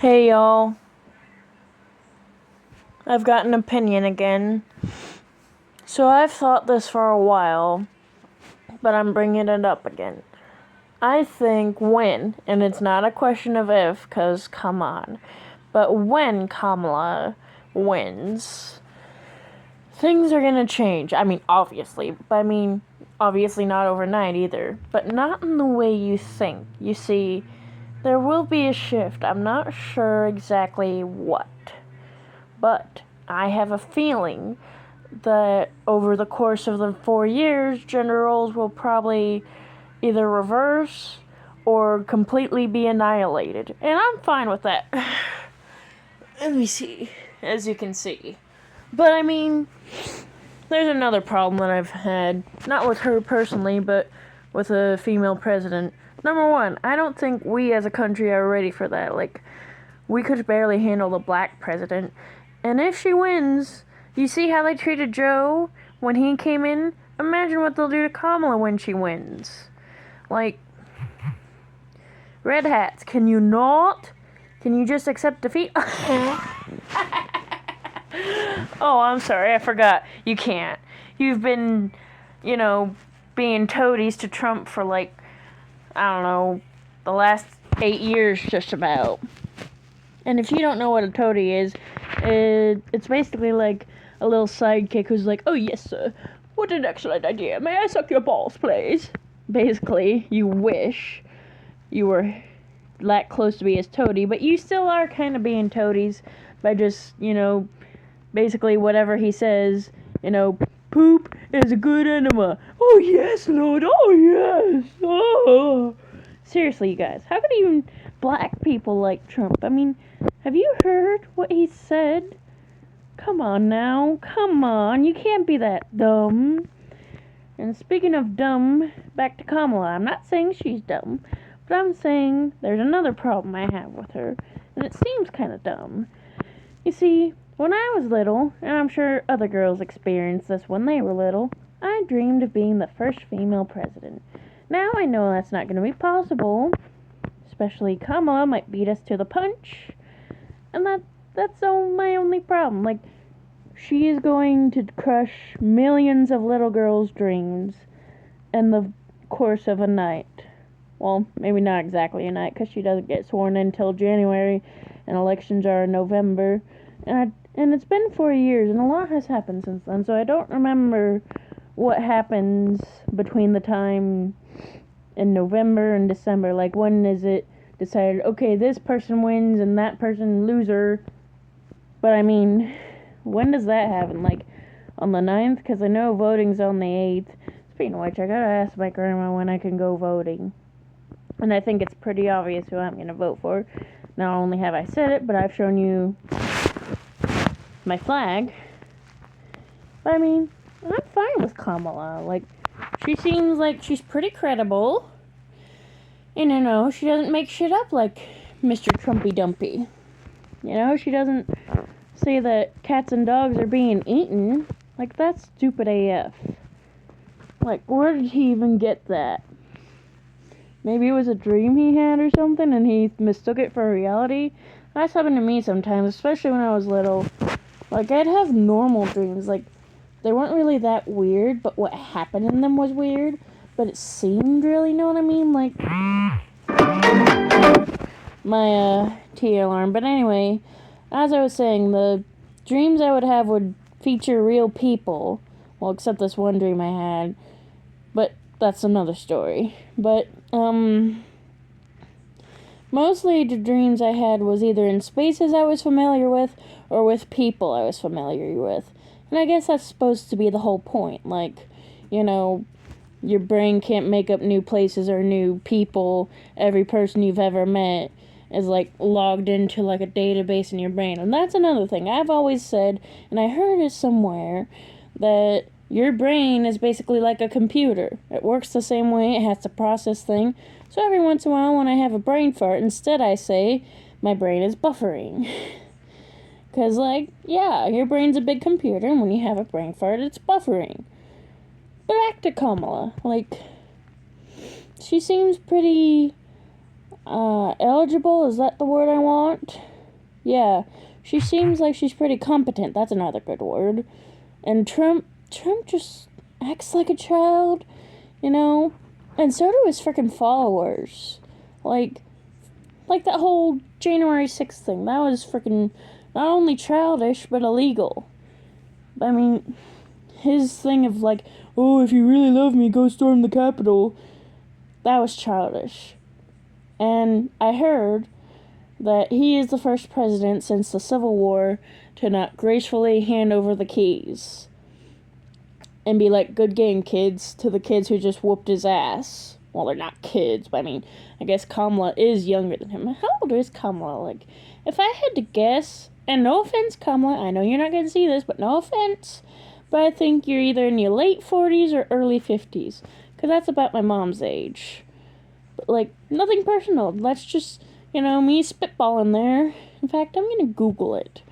Hey y'all, I've got an opinion again. So I've thought this for a while, but I'm bringing it up again. I think when, and it's not a question of if, because come on, but when Kamala wins, things are gonna change. Obviously, but obviously not overnight either, but not in the way you think. You see, there will be a shift. I'm not sure exactly what. But I have a feeling that over the course of the 4 years, gender roles will probably either reverse or completely be annihilated. And I'm fine with that. Let me see. As you can see. But there's another problem that I've had. Not with her personally, but with a female president. Number one, I don't think we as a country are ready for that. We could barely handle the black president. And if she wins, you see how they treated Joe when he came in? Imagine what they'll do to Kamala when she wins. Red hats, can you not? Can you just accept defeat? Oh, I'm sorry, I forgot. You can't. You've been, being toadies to Trump for the last 8 years just about. And if you don't know what a toady is, it's basically like a little sidekick who's like, "Oh yes, sir, what an excellent idea. May I suck your balls, please?" Basically, you wish you were that close to be his toady, but you still are kind of being toadies by just, basically whatever he says, poop is a good enema. Oh yes, Lord, oh yes, oh. Seriously, you guys, how could even black people like Trump? Have you heard what he said? Come on now, come on, you can't be that dumb. And speaking of dumb, back to Kamala. I'm not saying she's dumb, but I'm saying there's another problem I have with her, and it seems kind of dumb. You see, when I was little, and I'm sure other girls experienced this when they were little, I dreamed of being the first female president. Now I know that's not going to be possible, especially Kamala might beat us to the punch, and that's my only problem. She is going to crush millions of little girls' dreams in the course of a night. Well, maybe not exactly a night, because she doesn't get sworn in until January, and elections are in November. And it's been 4 years, and a lot has happened since then, so I don't remember what happens between the time in November and December. When is it decided, okay, this person wins and that person loser? But when does that happen? On the 9th? Because I know voting's on the 8th. Speaking of which, I gotta ask my grandma when I can go voting. And I think it's pretty obvious who I'm gonna vote for. Not only have I said it, but I've shown you my flag. But I'm fine with Kamala. She seems like she's pretty credible. And she doesn't make shit up like Mr. Trumpy Dumpy. She doesn't say that cats and dogs are being eaten. That's stupid AF. Where did he even get that? Maybe it was a dream he had or something, and he mistook it for reality. That's happened to me sometimes, especially when I was little. I'd have normal dreams. They weren't really that weird, but what happened in them was weird. But it seemed real, you know what I mean? My tea alarm. But anyway, as I was saying, the dreams I would have would feature real people. Well, except this one dream I had. But that's another story. But, mostly the dreams I had was either in spaces I was familiar with or with people I was familiar with. And I guess that's supposed to be the whole point. Your brain can't make up new places or new people. Every person you've ever met is logged into a database in your brain. And that's another thing I've always said, and I heard it somewhere, that your brain is basically like a computer. It works the same way. It has to process things. So every once in a while when I have a brain fart, instead I say, my brain is buffering. Because, your brain's a big computer, and when you have a brain fart, it's buffering. But back to Kamala. She seems pretty, eligible, is that the word I want? Yeah, she seems like she's pretty competent. That's another good word. And Trump just acts like a child, you know? And so do his freaking followers. Like, that whole January 6th thing. That was freaking not only childish, but illegal. I mean, his thing of like, oh, if you really love me, go storm the Capitol. That was childish. And I heard that he is the first president since the Civil War to not gracefully hand over the keys and be like, good game, kids, to the kids who just whooped his ass. Well, they're not kids, but I mean, I guess Kamala is younger than him. How old is Kamala? Like, if I had to guess, and no offense, Kamala, I know you're not going to see this, but no offense, but I think you're either in your late 40s or early 50s, because that's about my mom's age. But, like, nothing personal. Let's just, me spitballing there. In fact, I'm going to Google it.